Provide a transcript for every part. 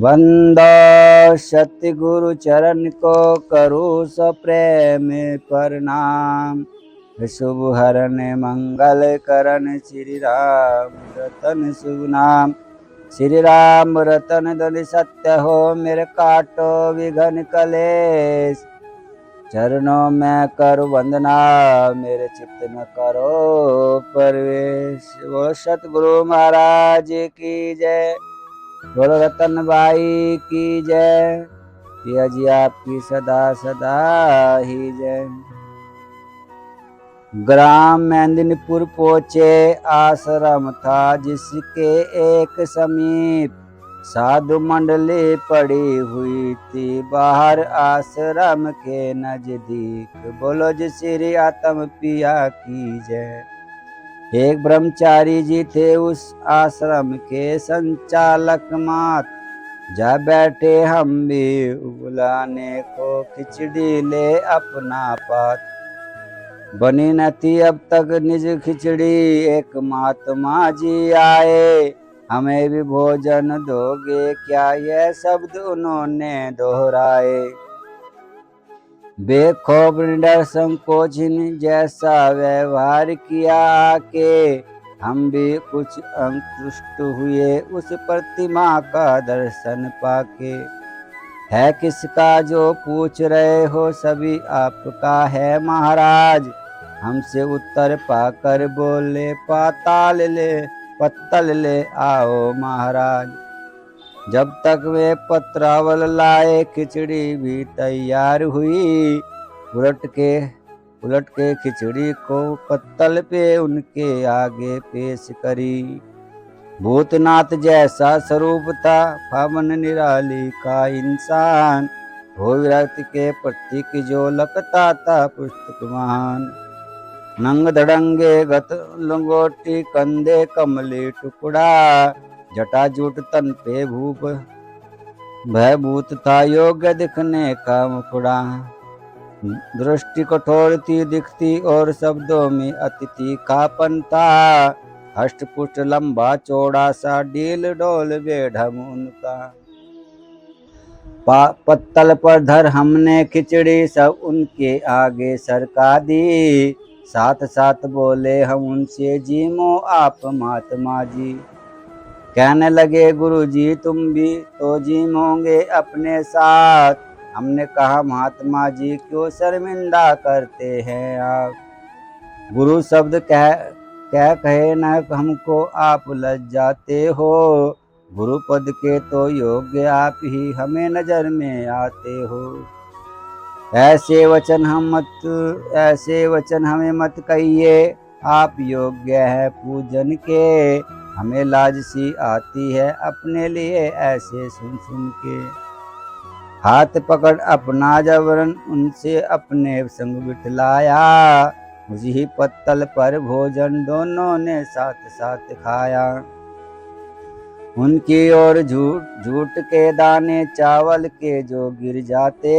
वंदो सतगुरु चरण को करो सप्रेम प्रणाम। शुभ हरण मंगल करण श्री राम रतन शुभ नाम। श्री राम रतन धन सत्य हो मेरे काटो विघन कलेश। चरणों में करो वंदना मेरे चित्त न करो परवेश। वो सतगुरु महाराज की जय, बोलो रतन भाई की जय। पिया जी आपकी सदा सदा ही जय। ग्राम मेदिनीपुर पहुंचे, आश्रम था जिसके एक समीप। साधु मंडली पड़ी हुई थी बाहर आश्रम के नजदीक। बोलो जी श्री आत्म पिया की जय। एक ब्रह्मचारी जी थे उस आश्रम के संचालक मात। जा बैठे हम भी बुलाने को खिचड़ी ले अपना पात। बनी न थी अब तक निज खिचड़ी, एक महात्मा जी आए। हमें भी भोजन दोगे क्या, यह शब्द उन्होंने दोहराए। बेखौफ निडर संकोच जैसा व्यवहार किया आके। हम भी कुछ अंतुष्ट हुए उस प्रतिमा का दर्शन पाके। है किसका जो पूछ रहे हो, सभी आपका है महाराज। हमसे उत्तर पाकर बोले पाताल ले पत्तल ले आओ महाराज। जब तक वे पत्रावल लाए खिचड़ी भी तैयार हुई। उलट के खिचड़ी को पत्तल पे उनके आगे पेश करी। भूतनाथ जैसा स्वरूप था, पावन निराली का इंसान। हो विरक्त के प्रतीक जो लगता था पुस्तक महान। नंग धड़ंगे गत लंगोटी, कंधे कमली टुकड़ा। जटाजूट तन पे भूप भयभूत था, योग्य दिखने का मुखड़ा। दृष्टि कठोर थी दिखती और शब्दों में अतिथि खापन था। हष्ट पुष्ट लंबा चौड़ा सा डील डोल बेढम उनका। पत्तल पर धर हमने खिचड़ी सब उनके आगे सरका दी। साथ साथ बोले हम उनसे, जी मो आप महात्मा जी। कहने लगे गुरु जी तुम भी तो जी मोंगे अपने साथ। हमने कहा महात्मा जी क्यों शर्मिंदा करते हैं आप। गुरु शब्द कहे न हमको आप लज्जाते हो। गुरु पद के तो योग्य आप ही हमें नजर में आते हो। ऐसे वचन हमें मत कहिए, आप योग्य है पूजन के। हमें लाज सी आती है अपने लिए ऐसे सुन सुन के। हाथ पकड़ अपना जबरन उनसे अपने संग बिठलाया। उसी पत्तल पर भोजन दोनों ने साथ साथ खाया। उनकी ओर झूठ के दाने चावल के जो गिर जाते।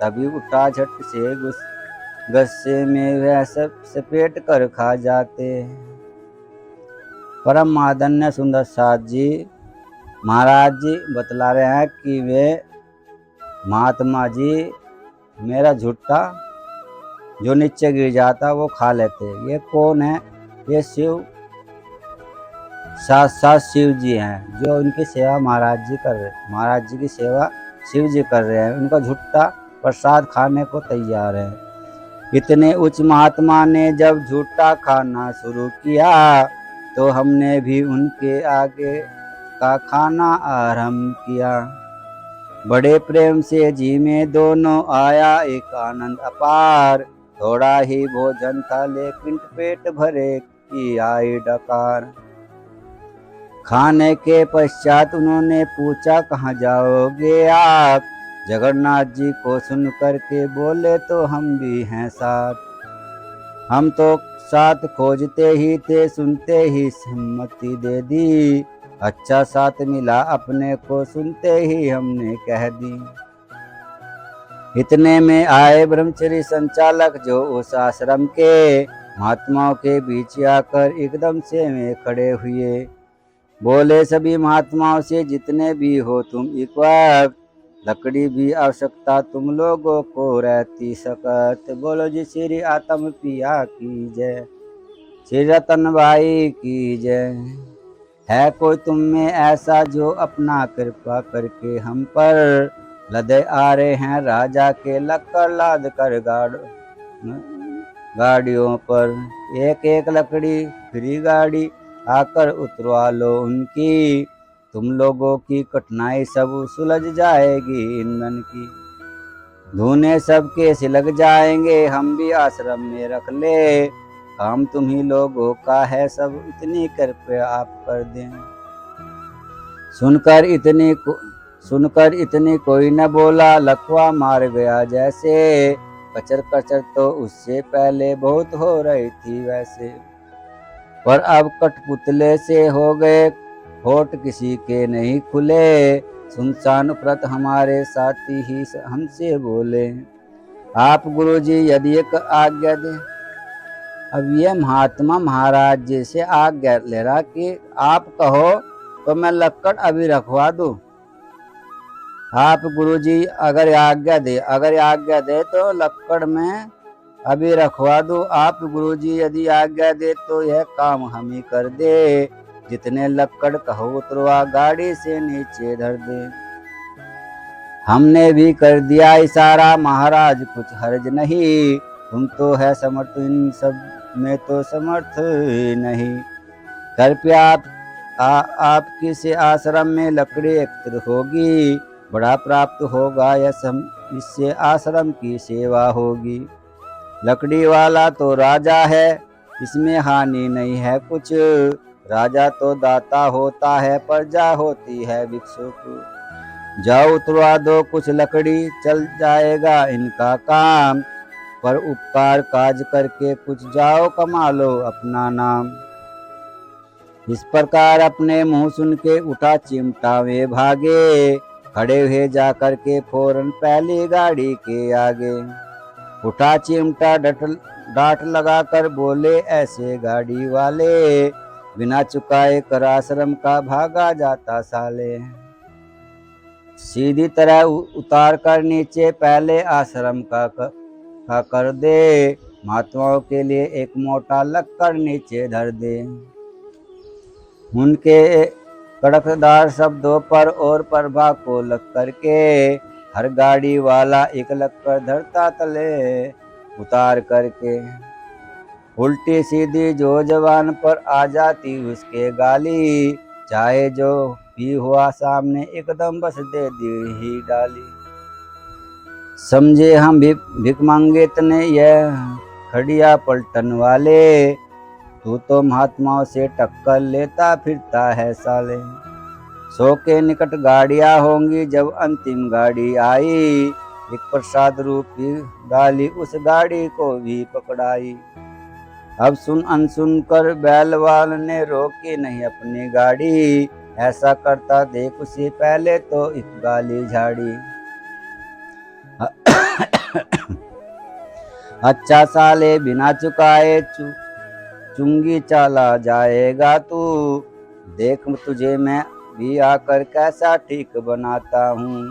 तभी उठा झट से गुस्से में वह सब सपेट कर खा जाते। परम आदन्य सुंदर साथ जी महाराज जी बतला रहे हैं कि वे महात्मा जी मेरा झुट्टा जो नीचे गिर जाता वो खा लेते। ये कौन है? ये शिव साक्षात शिव जी हैं जो उनकी सेवा महाराज जी कर रहे हैं। महाराज जी की सेवा शिव जी कर रहे हैं, उनका झुट्टा प्रसाद खाने को तैयार है। इतने उच्च महात्मा ने जब झूठा खाना शुरू किया तो हमने भी उनके आगे का खाना आरंभ किया। बड़े प्रेम से जी में दोनों आया एक आनंद अपार। थोड़ा ही भोजन था लेकिन पेट भरे की आई डकार। खाने के पश्चात उन्होंने पूछा कहाँ जाओगे आप। जगन्नाथ जी को सुन करके बोले तो हम भी हैं साथ। हम तो साथ खोजते ही थे, सुनते ही सम्मति दे दी। अच्छा साथ मिला अपने को सुनते ही हमने कह दी। इतने में आए ब्रह्मचर्य संचालक जो उस आश्रम के महात्माओं के बीच आकर एकदम से वे खड़े हुए। बोले सभी महात्माओं से जितने भी हो तुम एक वक्त, लकड़ी भी आवश्यकता तुम लोगों को रहती सकत। बोलो जी श्री आत्म पिया की जय, श्री रतन भाई की जय। है कोई तुम में ऐसा जो अपना कृपा करके हम पर लदे आ रहे हैं राजा के लक्कड़ लाद कर गाड़ियों पर। एक एक लकड़ी फ्री गाड़ी आकर उतरवा लो उनकी, तुम लोगों की कठिनाई सब सुलझ जाएगी ईंधन की। धूने सबके सिलग जाएंगे हम भी आश्रम में रख ले, काम तुम ही लोगों का है सब इतनी कृपया आप कर दें। सुनकर इतनी कोई न बोला, लकवा मार गया जैसे, कचर कचर तो उससे पहले बहुत हो रही थी वैसे। पर अब कठपुतले से हो गए, होठ किसी के नहीं खुले, सुनसान प्रत हमारे साथी ही हमसे बोले, आप गुरुजी यदि एक आज्ञा दे। अब ये महात्मा महाराज जी से आज्ञा ले रहा कि आप कहो तो मैं लक्कड़ अभी रखवा दूं। आप गुरुजी अगर आज्ञा दे तो लक्कड़ में अभी रखवा दूं। आप गुरुजी यदि आज्ञा दे तो यह काम हम ही कर दे, जितने लक्कड़ कहो उतरवा गाड़ी से नीचे धर दे। हमने भी कर दिया इशारा महाराज कुछ हर्ज नहीं, तुम तो है समर्थ इन सब में तो समर्थ नहीं। कृपया आपकी से आश्रम में लकड़ी एकत्र होगी, बड़ा प्राप्त होगा इससे आश्रम की सेवा होगी। लकड़ी वाला तो राजा है, इसमें हानि नहीं है कुछ, राजा तो दाता होता है प्रजा होती है भिक्षुक। जाओ उतरवा दो कुछ लकड़ी चल जाएगा इनका काम, पर उपकार काज करके कुछ जाओ कमा लो अपना नाम। इस प्रकार अपने मुंह सुन के उठा चिमटा वे भागे, खड़े हुए जाकर के फौरन पहली गाड़ी के आगे। उठा चिमटा डांट लगाकर बोले ऐसे गाड़ी वाले, बिना चुकाए कर आश्रम का भागा जाता साले। सीधी तरह उतार कर नीचे पहले आश्रम का कर दे, महात्माओं के लिए एक मोटा लक्कड़ नीचे धर दे। उनके कड़कदार शब्दों पर और प्रभा को लग करके हर गाड़ी वाला एक लक्कड़ धरता तले उतार करके। उल्टी सीधी जो जवान पर आ जाती उसके गाली, चाहे जो भी हुआ सामने एकदम बस दे दी ही डाली। समझे हम भिख मांगे तने यह खड़िया पलटन वाले, तू तो महात्माओं से टक्कर लेता फिरता है साले। 100 के निकट गाड़ियां होंगी जब अंतिम गाड़ी आई, एक प्रसाद रूपी गाली उस गाड़ी को भी पकड़ाई। अब सुन अनसुन कर बैलवाल ने रोकी नहीं अपनी गाड़ी, ऐसा करता देख उसे पहले तो एक गाली झाड़ी। अच्छा साले बिना चुकाए चुंगी चला जाएगा तू, देख तुझे मैं भी आकर कैसा ठीक बनाता हूँ।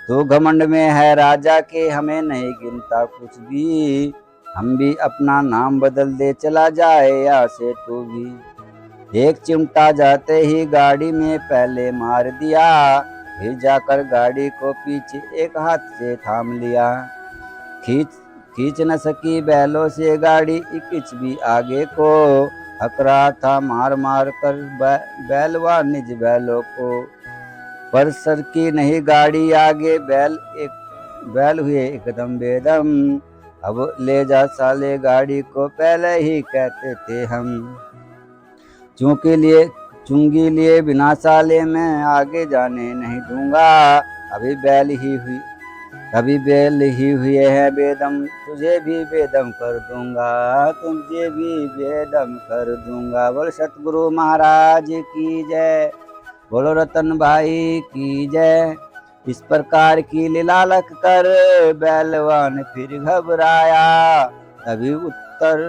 तू घमंड में है राजा के हमें नहीं गिनता कुछ भी, हम भी अपना नाम बदल दे चला जाए या से तू भी। एक चिमटा जाते ही गाड़ी में पहले मार दिया, फिर जाकर गाड़ी को पीछे एक हाथ से थाम लिया। खींच न सकी बैलों से गाड़ी एक इंच भी आगे को, हक रहा था मार मार कर बैलवा निज बैलों को। पर सर की नहीं गाड़ी आगे, बैल हुए एकदम बेदम। अब ले जा साले गाड़ी को पहले ही कहते थे हम, चुंगी लिए बिना साले मैं आगे जाने नहीं दूंगा। अभी बैल ही हुए हैं बेदम, तुझे भी बेदम कर दूंगा, तुझे भी बेदम कर दूंगा। बोल सतगुरु महाराज की जय, बोलो रतन भाई की जय। इस प्रकार की लीला लख कर बैलवान फिर घबराया, तभी उत्तर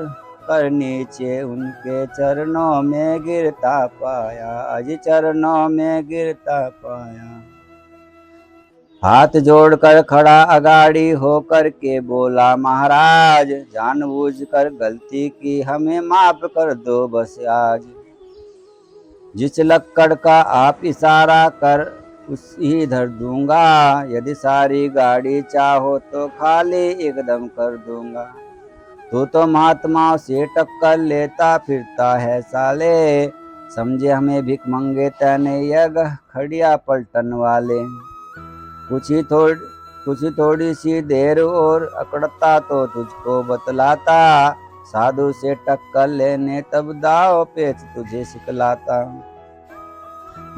कर नीचे उनके चरणों में गिरता पाया, अज चरणों में गिरता पाया। हाथ जोड़कर खड़ा अगाड़ी होकर के बोला, महाराज जानबूझकर गलती की, हमें माफ कर दो बस आज। जिस लक्कड़ का आप इशारा कर उसी धर दूंगा, यदि सारी गाड़ी चाहो तो खाली एकदम कर दूंगा। तू तो महात्माओं से टक्कर लेता फिरता है साले, समझे हमें भिख मंगे तने यह खड़िया पलटन वाले। कुछ ही थोड़ी सी देर और अकड़ता तो तुझको बतलाता, साधु से टक्कर लेने तब दाव पेच तुझे सिखलाता।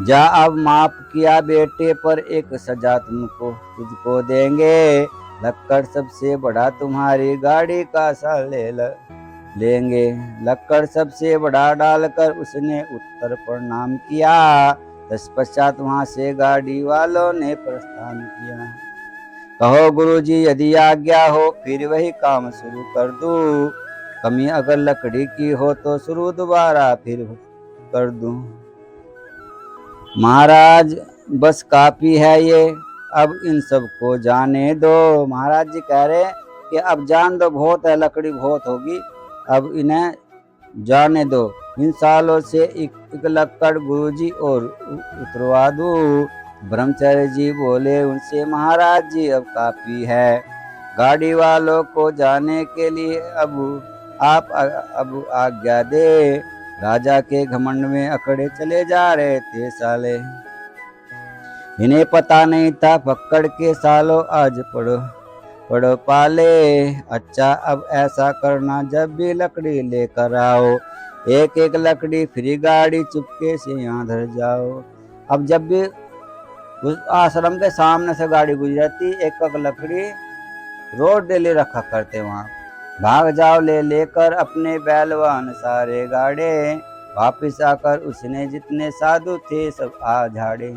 जा अब माफ किया बेटे पर एक सजा तुझको देंगे, लक्कड़ सबसे बड़ा तुम्हारी गाड़ी का सा लेंगे। लक्कड़ सबसे बड़ा डालकर उसने उत्तर प्रणाम किया, तत्पश्चात वहां से गाड़ी वालों ने प्रस्थान किया। कहो गुरुजी यदि आज्ञा हो फिर वही काम शुरू कर दूं, कमी अगर लकड़ी की हो तो शुरू दोबारा फिर कर दूं। महाराज बस काफी है ये, अब इन सबको जाने दो। महाराज जी कह रहे कि अब जान दो, बहुत है, लकड़ी बहुत होगी, अब इन्हें जाने दो। इन सालों से एक लक्कड़ गुरुजी और उतरवा दूं। ब्रह्मचारी जी बोले उनसे, महाराज जी अब काफी है, गाड़ी वालों को जाने के लिए अब आप अब आज्ञा दे। राजा के घमंड में अकड़े चले जा रहे थे साले, इन्हें पता नहीं था पकड़ के सालों आज पड़ो पाले। अच्छा अब ऐसा करना, जब भी लकड़ी लेकर आओ एक एक लकड़ी फ्री गाड़ी चुपके से यहाँ धर जाओ। अब जब भी उस आश्रम के सामने से गाड़ी गुजरती, एक एक लकड़ी रोड डेली रखा करते वहाँ, भाग जाओ ले लेकर अपने बैलवान सारे गाड़े। वापिस आकर उसने जितने साधु थे सब आ झाड़े।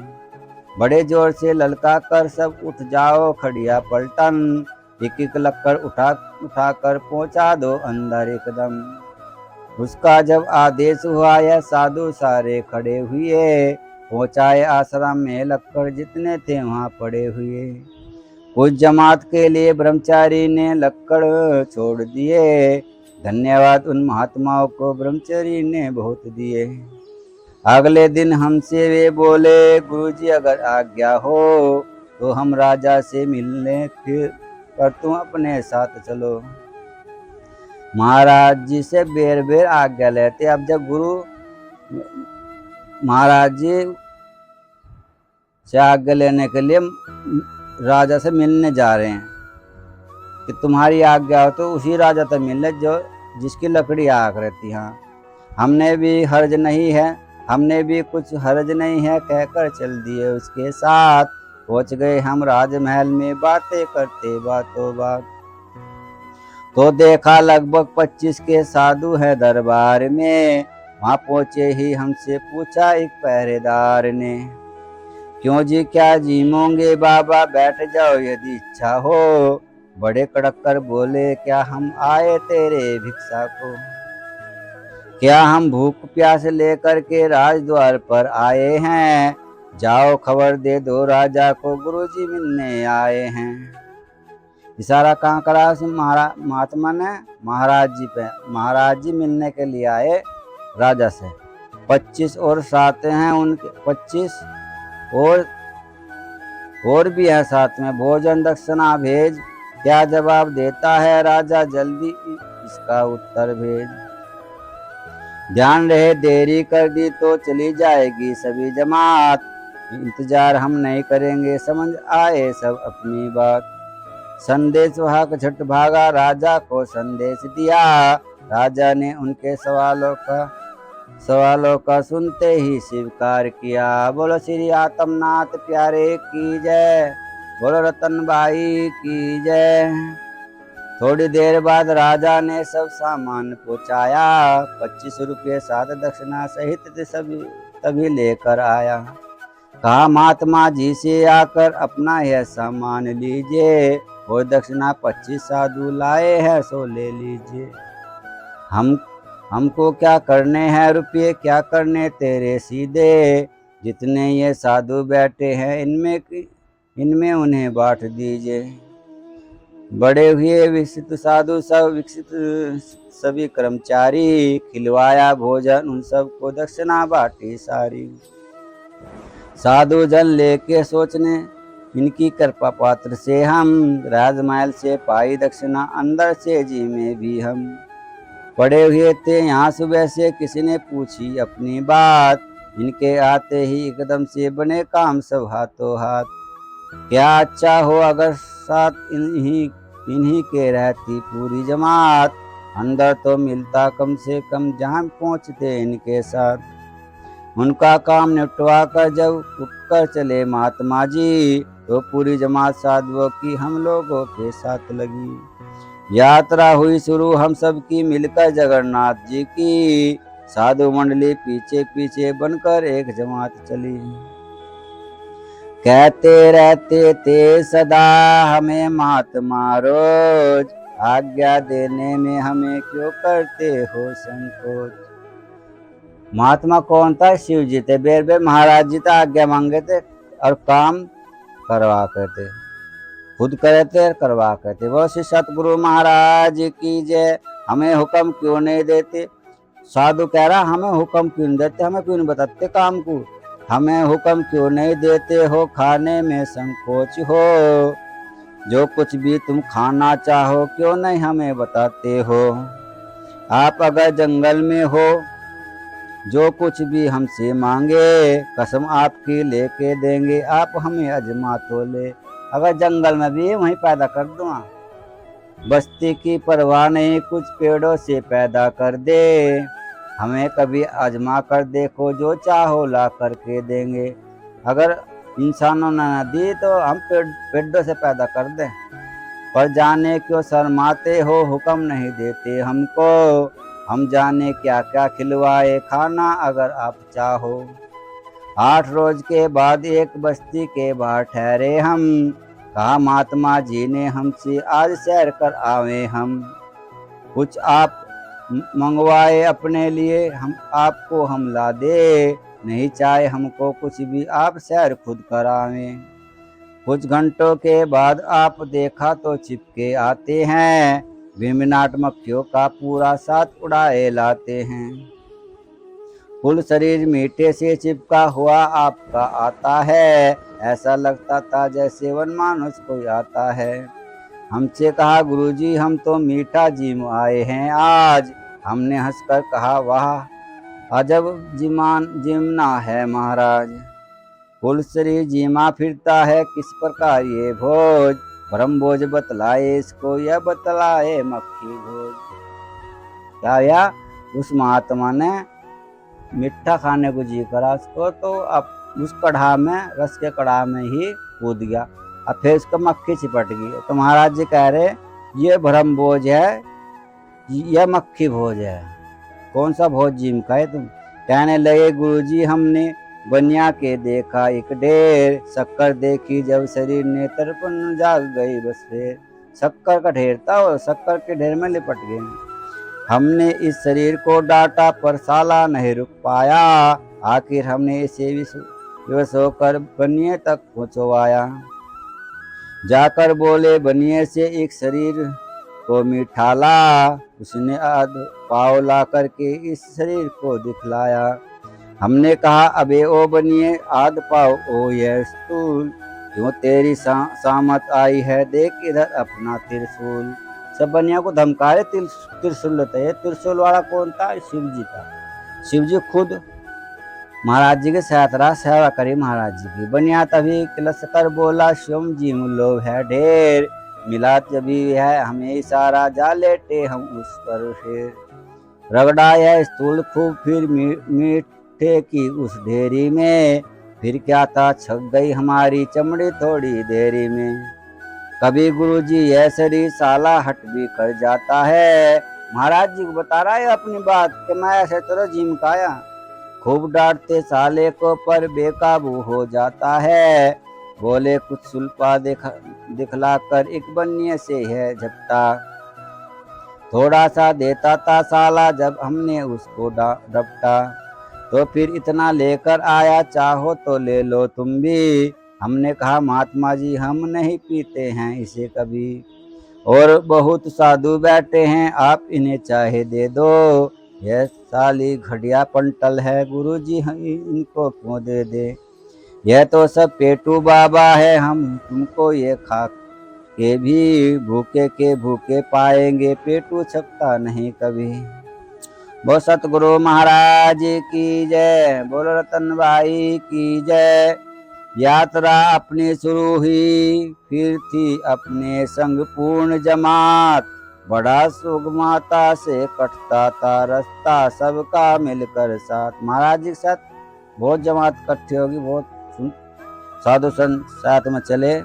बड़े जोर से ललका कर सब उठ जाओ खड़िया पलटन, एक एक लक्कड़ उठाकर पहुंचा दो अंदर एकदम। उसका जब आदेश हुआ यह साधु सारे खड़े हुए, पहुंचाए आश्रम में लक्कड़ जितने थे वहां पड़े हुए। कुछ जमात के लिए ब्रह्मचारी ने लक्कड़ छोड़ दिए, धन्यवाद उन महात्माओं को ब्रह्मचारी ने बहुत दिए। अगले दिन हमसे वे बोले, गुरुजी अगर आज्ञा हो तो हम राजा से मिलने फिर पर तुम अपने साथ चलो। महाराज जी से बेर बेर आज्ञा लेते। अब जब गुरु महाराज जी से आज्ञा लेने के लिए राजा से मिलने जा रहे हैं कि तुम्हारी आज्ञा हो तो उसी राजा से मिलने जो जिसकी लकड़ी आग रहती। हाँ हमने भी हर्ज नहीं है, हमने भी कुछ हर्ज नहीं है कहकर चल दिए उसके साथ। पहुंच गए हम राजमहल में, बातें करते बातों बात तो देखा लगभग 25 के साधु है दरबार में। वहां पहुंचे ही हमसे पूछा एक पहरेदार ने, क्यों जी क्या जीमोगे बाबा, बैठ जाओ यदि इच्छा हो। बड़े कड़क कर बोले, क्या हम आए तेरे भिक्षा को, क्या हम भूख प्यास लेकर के राजद्वार पर आए हैं। जाओ खबर दे दो राजा को, गुरुजी मिलने आए हैं। इशारा कहाँ करा महात्मा ने, महाराज जी पे। महाराज जी मिलने के लिए आए राजा से। 25 और साथ हैं उनके, 25 और भी है साथ में। भोजन दक्षिणा भेज, क्या जवाब देता है राजा, जल्दी इसका उत्तर भेज। ध्यान रहे देरी कर दी तो चली जाएगी सभी जमात, इंतजार हम नहीं करेंगे, समझ आए सब अपनी बात। संदेश वाहक झट भागा, राजा को संदेश दिया। राजा ने उनके सवालों का सुनते ही स्वीकार किया। बोलो श्री आत्मनाथ प्यारे की जय, बोलो रतनबाई की जय। थोड़ी देर बाद राजा ने सब सामान पहुंचाया, 25 रुपये साथ दक्षिणा सहित तभी लेकर आया। कहा महात्मा जी से आकर अपना यह सामान लीजिए, और दक्षिणा 25 साधु लाए हैं सो ले लीजिए। हम हमको क्या करने हैं रुपये, क्या करने तेरे सीधे। जितने ये साधु बैठे हैं इनमें उन्हें बांट दीजिए। बड़े हुए विकसित साधु सब विकसित सभी कर्मचारी, खिलवाया भोजन उन सबको, दक्षिणा बांटी सारी। साधु जन लेके सोचने इनकी कृपा पात्र से हम, राजमहल से पाई दक्षिणा अंदर से जी में भी हम। पड़े हुए थे यहाँ सुबह से, किसी ने पूछी अपनी बात, इनके आते ही एकदम से बने काम सब हाथों हाथ। क्या अच्छा हो अगर साथ इन्हीं के रहती पूरी जमात, अंदर तो मिलता कम से कम जहाँ पहुँचते इनके साथ। उनका काम निपटवा कर जब उठकर चले महात्मा जी, तो पूरी जमात साधुओं की हम लोगों के साथ लगी। यात्रा हुई शुरू हम सब की मिलकर जगन्नाथ जी की, साधु मंडली पीछे पीछे बनकर एक जमात चली। कहते रहते थे सदा हमें महात्मा रोज, आज्ञा देने में हमें क्यों करते हो संकोच। महात्मा कौन था? शिव जी थे। बेर बेर महाराज जी था आज्ञा मांगे थे और काम करवा करते, खुद करे थे करवा करते। वो श्री सतगुरु महाराज की जय। हमें हुक्म क्यों नहीं देते? साधु कह रहा हमें हुक्म क्यों नहीं देते, हमें क्यों नहीं बताते काम को, हमें हुक्म क्यों नहीं देते हो, खाने में संकोच हो, जो कुछ भी तुम खाना चाहो क्यों नहीं हमें बताते हो। आप अगर जंगल में हो जो कुछ भी हमसे मांगे, कसम आपकी लेके देंगे, आप हमें अजमा तो ले। अगर जंगल में भी वहीं पैदा कर दूंगा, बस्ती की परवाह नहीं, कुछ पेड़ों से पैदा कर दे, हमें कभी आजमा कर देखो, जो चाहो ला करके देंगे। अगर इंसानों ने न दी तो हम पेड़ों से पैदा कर दें। पर जाने क्यों शर्माते हो, हुक्म नहीं देते हमको, हम जाने क्या क्या खिलवाए खाना अगर आप चाहो। 8 रोज के बाद एक बस्ती के बाहर ठहरे हम, कहा महात्मा जी ने हमसे आज सैर कर आवे हम। कुछ आप मंगवाए अपने लिए, हम आपको हम ला दे, नहीं चाहे हमको कुछ भी, आप सैर खुद करावे। कुछ घंटों के बाद आप देखा तो चिपके आते हैं, भिनभिनाट मक्खियों का पूरा साथ उड़ाए लाते हैं। फुल शरीर मीठे से चिपका हुआ आपका आता है, ऐसा लगता था जैसे वन मानुष कोई आता है। हमसे कहा गुरुजी हम तो मीठा जिम आए हैं आज, हमने हंसकर कहा वाह अजब जिमना है महाराज। फुल शरीर जिमा फिरता है किस प्रकार ये भोज, ब्रह्म भोज बतलाए इसको या बतलाए मक्खी भोज। क्या या उस महात्मा ने मीठा खाने को जी करा उसको, तो अब उस कढ़ा में रस के कढ़ा में ही कूद गया, अब फिर उसको मक्खी चिपट गई। तो महाराज जी कह रहे ये ब्रह्म भोज है, यह मक्खी भोज है, कौन सा भोज जिम का है तुम। कहने लगे गुरुजी हमने बनिया के देखा एक ढेर, शक्कर देखी जब शरीर ने तरपन जाग गई बस फिर। शक्कर का ढेर था और शक्कर के ढेर में लिपट गए। हमने इस शरीर को डांटा पर साला नहीं रुक पाया, आखिर हमने इसे विवश होकर बनिए तक पहुंचवाया। जाकर बोले बनिए से एक शरीर को मिठाला, उसने आध पाव ला करके इस शरीर को दिखलाया। हमने कहा अबे ओ बनिए आध पाव ओ यह स्तूल, क्यों तेरी सामत आई है देख इधर अपना त्रिशूल। सब बनिया को धमका रहे त्रिशूल लेते है। त्रिशूल वाला कौन था? शिव जी था। शिव जी खुद महाराज जी के साथ रहा, सेवा करी महाराज जी की। बनिया तभी किलस कर बोला शिवम जी लोभ है ढेर, मिला जभी है हमें इशारा जा लेटे हम उस पर शेर। रगड़ाया स्थूल खूब फिर मीठे की उस ढेरी में, फिर क्या था छक गई हमारी चमड़ी थोड़ी देरी में। कभी गुरुजी यह शरीर साला हट भी कर जाता है, महाराज जी को बता रहा है अपनी बात कि मैं ऐसे तरह जिम काया। खूब डांटते साले को पर बेकाबू हो जाता है, बोले कुछ सुल्पा दिखलाकर एक बनिए से है झपटा। थोड़ा सा देता था साला, जब हमने उसको डपटा तो फिर इतना लेकर आया, चाहो तो ले लो तुम भी। हमने कहा महात्मा जी हम नहीं पीते हैं इसे कभी, और बहुत साधु बैठे हैं, आप इन्हें चाहे दे दो। यह साली घटिया पंटल है, गुरुजी हम इनको क्यों दे दे। यह तो सब पेटू बाबा है, हम तुमको ये खा के भी भूखे के भूखे पाएंगे, पेटू छपता नहीं कभी। बोल सतगुरु महाराज की जय, बोल रतन भाई की जय। यात्रा अपनी शुरू हुई, फिर थी अपने संग पूर्ण जमात। बड़ा सुगमता से कटता था रास्ता, सबका मिलकर साथ। महाराज जी के साथ बहुत जमात इकट्ठी होगी, बहुत साधु संत साथ में चले।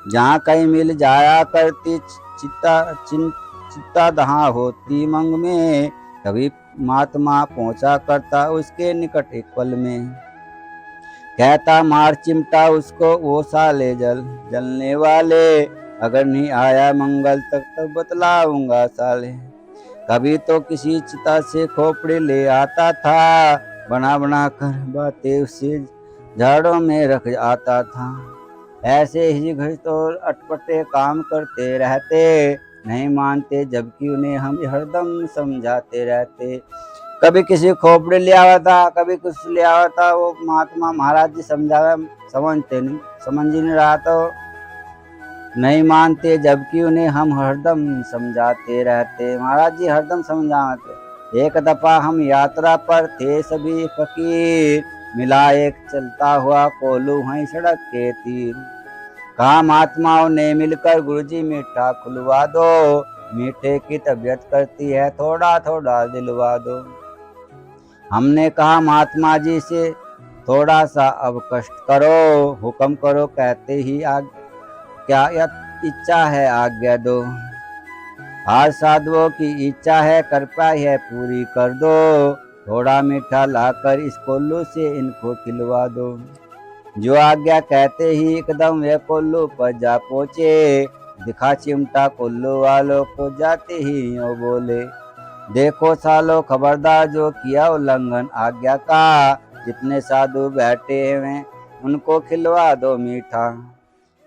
जहाँ कहीं मिल जाया करती चित्ता दहा होती मंग में, कभी महात्मा पहुंचा करता उसके निकट एक पल में। कहता मार चिमटा उसको वो साले जलने वाले, अगर नहीं आया मंगल तक तब बतलाऊंगा साले। कभी तो किसी चिता से खोपड़ी ले आता था, बना बना कर बातें उसे झाड़ों में रख आता था। ऐसे ही घर तो अटपटे काम करते रहते, नहीं मानते जबकि उन्हें हम हरदम समझाते रहते। कभी किसी खोपड़ी ले आवा था, कभी कुछ ले आवा था, वो महात्मा महाराज जी समझावे समझ ही नहीं रहा तो नहीं मानते, जबकि उन्हें हम हरदम समझाते रहते। महाराज जी हरदम समझाते। एक दफा हम यात्रा पर थे सभी फकीर, मिला एक चलता हुआ कोल्हू वहीं सड़क के तीर। कहा महात्माओं ने मिलकर गुरुजी मीठा खुलवा दो, मीठे की तबीयत करती है थोड़ा थोड़ा दिलवा दो। हमने कहा महात्मा जी से थोड़ा सा अब कष्ट करो, हुक्म करो कहते ही क्या इच्छा है आज्ञा दो। आज साधुओं की इच्छा है कृपया है पूरी कर दो, थोड़ा मीठा लाकर इस कोल्लू से इनको खिलवा दो। जो आज्ञा कहते ही एकदम वे कोल्लू पर जा पहुंचे, दिखा चिमटा कोल्लू वालों को जाते ही यूं बोले, देखो सालो खबरदार जो किया उल्लंघन आज्ञा का, जितने साधु बैठे हैं उनको खिलवा दो मीठा।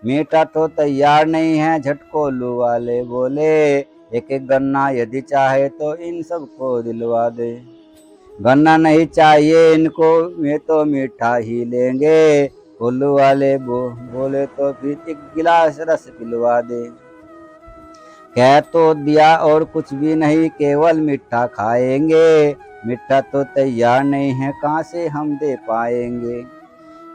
मीठा तो तैयार नहीं है, झटकोल्लू वाले बोले, एक एक गन्ना यदि चाहे तो इन सबको दिलवा दे। गन्ना नहीं चाहिए इनको, वे तो मीठा ही लेंगे। कोल्लू वाले बोले तो फिर एक गिलास रस पिलवा दे। कह तो दिया और कुछ भी नहीं, केवल मीठा खाएंगे। मीठा तो तैयार नहीं है, कहाँ से हम दे पाएंगे।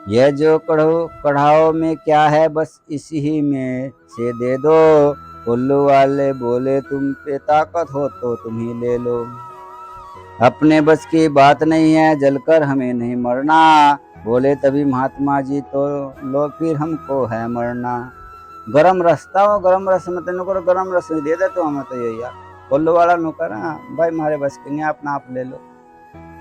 यह जो कढ़ाओ में क्या है, बस इसी में से दे दो। कोल्लू वाले बोले तुम पे ताकत हो तो तुम ही ले लो, अपने बस की बात नहीं है, जलकर हमें नहीं मरना। बोले तभी महात्मा जी तो लो फिर हमको है मरना। गरम रस्ता हो, गरम रस में तेन को गरम रस दे दे तो हमें तो यही यार। कोल्लू वाला नुकर भाई मारे बस की नहीं, अपना आप ले लो।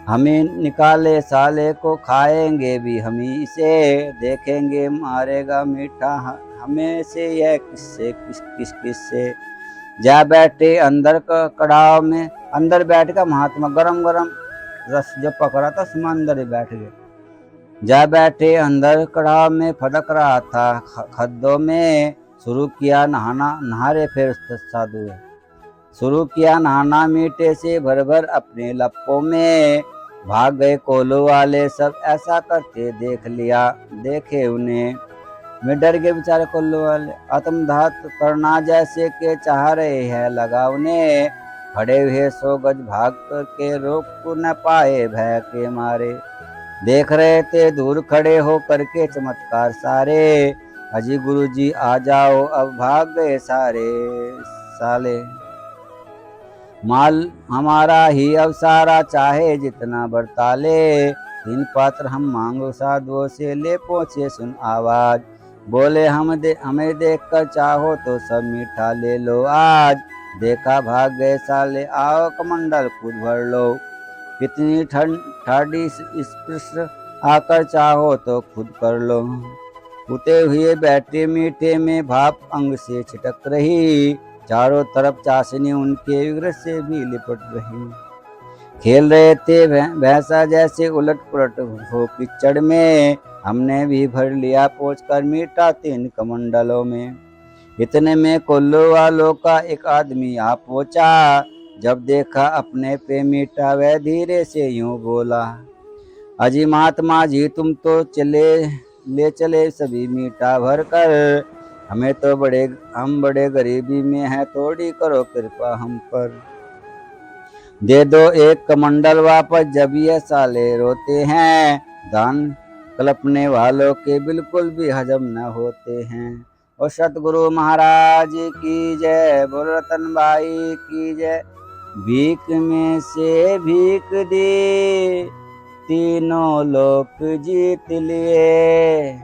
हमें निकाले साले को खाएंगे भी हम इसे, देखेंगे मारेगा मीठा हमें से यह किससे किससे। जा बैठे अंदर का कड़ाव में, अंदर बैठ का महात्मा गरम गरम रस जो पकड़ा था उसमें अंदर ही बैठ गए। जा बैठे अंदर कड़ाव में फदक रहा था खद्दों में, शुरू किया नहाना नहारे फिर साधु शुरू किया नहाना मीठे से भर भर अपने लप्पों में। भाग गए कोल्लू वाले सब ऐसा करते देख लिया, देखे उन्हें मैं डर गए बेचारे कोल्लू वाले। आत्मघात करना जैसे के चाह रहे हैं लगा उन्हें, खड़े हुए 100 गज भाग करके रोक न पाए भय के मारे। देख रहे थे दूर खड़े हो करके चमत्कार सारे, अजी गुरुजी आ जाओ अब भाग गए सारे साले। माल हमारा ही अब सारा चाहे जितना बरता ले, 3 पात्र हम मांगो साधुओं से ले पहुँचे सुन आवाज। बोले हमें देख कर चाहो तो सब मीठा ले लो आज। देखा भाग गए साले आओ कमंडल खुद भर लो, कितनी ठाडी स्पर्श आकर चाहो तो खुद कर लो। उते हुए बैठे मीठे में भाप अंग से छिटक रही, चारों तरफ चाशनी उनके विग्रह से भी लिपट रही। खेल रहे थे भैंसा जैसे उलट पुलट हो कीचड़ में। हमने भी भर लिया पहुँच कर मीठा 3 कमंडलों में। इतने में कोल्लू वालों का एक आदमी आ पहुंचा। जब देखा अपने पे मीठा, वह धीरे से यूं बोला, अजी महात्मा जी, तुम तो ले चले सभी मीठा भर कर। हम बड़े गरीबी में हैं, थोड़ी करो कृपा हम पर। दे दो एक कमंडल वापस, जब ये साले रोते हैं। दान कल्पने वालों के बिल्कुल भी हजम न होते हैं। और सतगुरु महाराज की जय, बोल रतन भाई की जय। भीख में से भीख दी, तीनों लोक जीत लिए।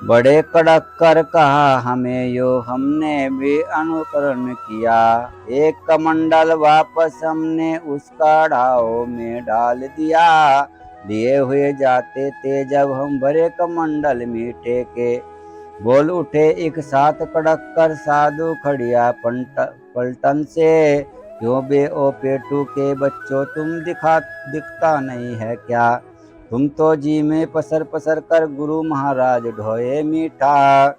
बड़े कड़क कर कहा हमें यो, हमने भी अनुकरण किया। एक कमंडल वापस हमने उसका ढाओ में डाल दिया। लिए हुए जाते थे जब हम भरे कमंडल मीठे के। बोल उठे एक साथ कड़क कर साधु खड़िया पलटन से, क्यों बे ओ पेटू के बच्चों, तुम दिखता नहीं है क्या? तुम तो जी में पसर पसर कर गुरु महाराज ढोए मीठा।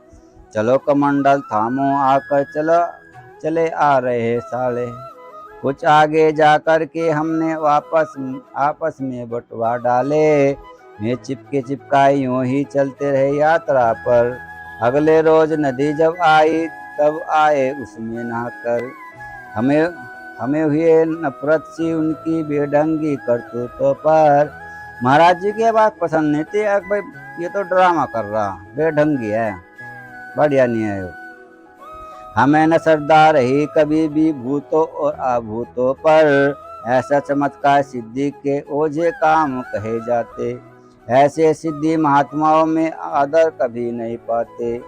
चलो कमंडल थामो आकर, चले आ रहे साले। कुछ आगे जाकर के हमने आपस में बटवा डाले। मैं चिपकाए यूं ही चलते रहे यात्रा पर। अगले रोज नदी जब आई, तब आए उसमें नहाकर। हमें हुए नफरत सी उनकी बेढंगी करतूतों पर। महाराज जी की बात पसंद नहीं थी। भाई ये तो ड्रामा कर रहा, बेढंगी है, बढ़िया नहीं है। हमें न श्रद्धा रही कभी भी भूतों और अभूतों पर। ऐसा चमत्कार सिद्धि के ओझे काम कहे जाते। ऐसे सिद्धि महात्माओं में आदर कभी नहीं पाते।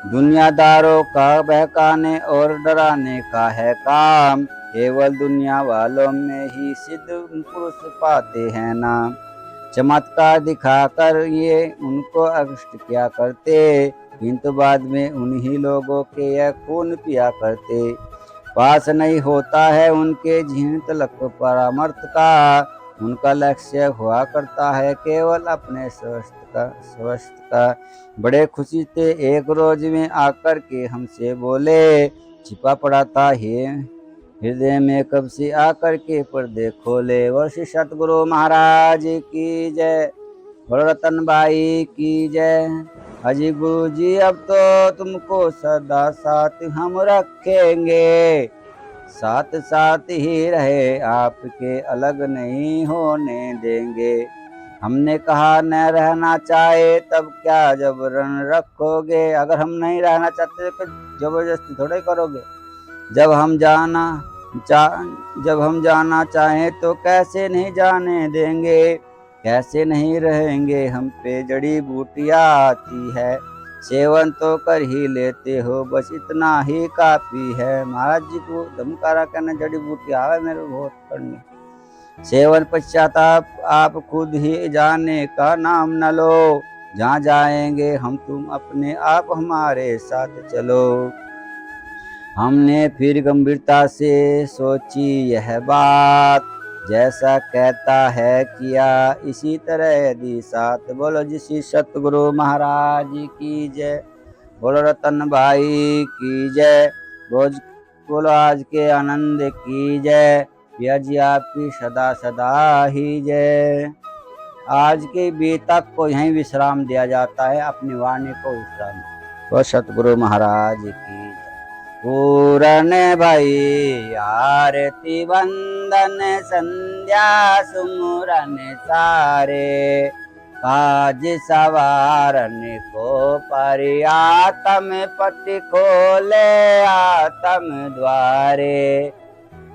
दुनियादारों का बहकाने और डराने का है काम। केवल दुनिया वालों में ही सिद्ध पुरुष पाते हैं नाम। चमत्कार दिखाकर ये उनको अष्ट किया करते, किंतु बाद में उन्हीं लोगों के यह खून पिया करते। पास नहीं होता है उनके झीन तलक परामर्थ का। उनका लक्ष्य हुआ करता है केवल अपने स्वस्थ का। बड़े खुशी थे एक रोज में आकर के हमसे बोले, छिपा पड़ा था ये हृदय में कब से आकर के पर्दे खोले। वर्ष सतगुरु महाराज की जय, रतन भाई की जय। अजी गुरु जी अब तो तुमको सदा साथ हम रखेंगे। साथ साथ ही रहे आपके, अलग नहीं होने देंगे। हमने कहा न रहना चाहे तब क्या जबरन रखोगे। अगर हम नहीं रहना चाहते तो जबरदस्ती थोड़ा ही करोगे। जब हम जाना चाहें तो कैसे नहीं जाने देंगे। कैसे नहीं रहेंगे, हम पे जड़ी बूटियाँ आती है। सेवन तो कर ही लेते हो, बस इतना ही काफी है। महाराज जी को धमकारा करना, जड़ी बूटी आवे मेरे बहुत करनी। सेवन पश्चाताप आप खुद ही जाने का नाम न लो। जहाँ जाएंगे हम तुम अपने आप हमारे साथ चलो। हमने फिर गंभीरता से सोची यह बात, जैसा कहता है किया इसी तरह यदि साथ। बोलो जी श्री सतगुरु महाराज की जय, बोलो रतन भाई की जय, बोलो आज के आनंद की जय। पिया जी आपकी सदा सदा ही जय। आज के बीतक को यहीं विश्राम दिया जाता है, अपनी वाणी को विश्राम। तो सतगुरु महाराज की पूरन भई आरती वंदन संध्या सुमरन सारे। काज सवारन को परियातम पति खोले आत्म द्वारे।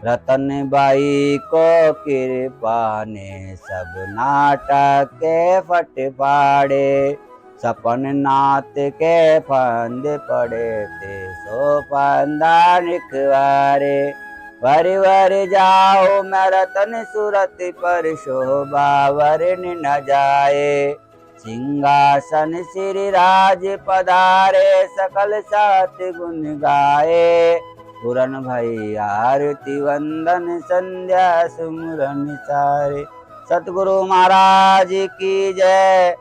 रतन बाई को कृपा ने सब नाटक के फट पाड़े। सपन नाथ के फंद पड़े थे, सो फंदा निखवारे। वर जाओ मैं रतन सूरत पर, शोभा वरन न जाए। सिंहासन श्री राज पधारे सकल सात गुण गाए। पूरन भई आरती वंदन संध्या सुमरन सारे। सतगुरु महाराज की जय,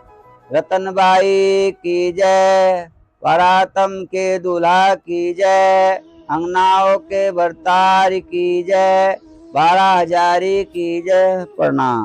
रतनबाई की जय, परातम के दूल्हा की जय, अंगनाओं के भरतार की जय, 12 हजारी की जय। प्रणाम।